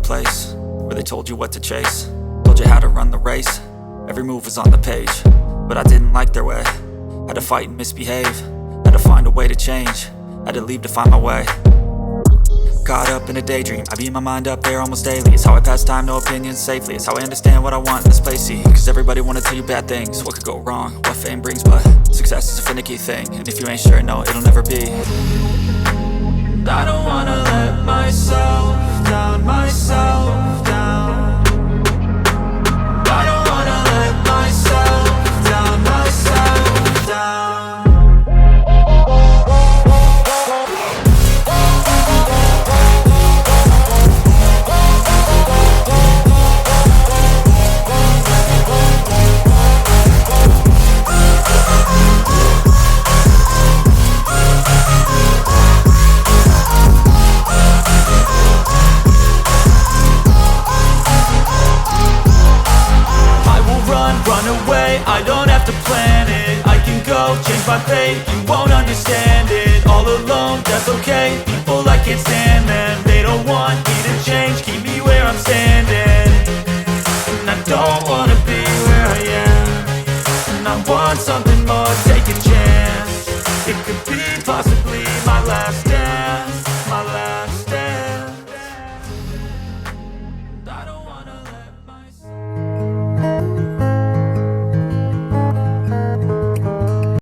place where they told you what to chase, told you how to run the race. Every move was on the page, but I didn't like their way. Had to fight and misbehave, had to find a way to change, had to leave to find my way. Caught up in a daydream, I beat my mind up there almost daily. It's how I pass time, no opinions safely. It's how I understand what I want in this place, see. Cause everybody wanna tell you bad things, what could go wrong, what fame brings. But success is a finicky thing, and if you ain't sure, no, it'll never be. I don't wanna let myself down, myself down. I don't wanna let myself down, myself down. Run away, I don't have to plan it. I can go, change my fate, you won't understand it. All alone, that's okay, people I can't stand them. They don't want me to change, keep me where I'm standing. And I don't wanna be where I am, and I want something more.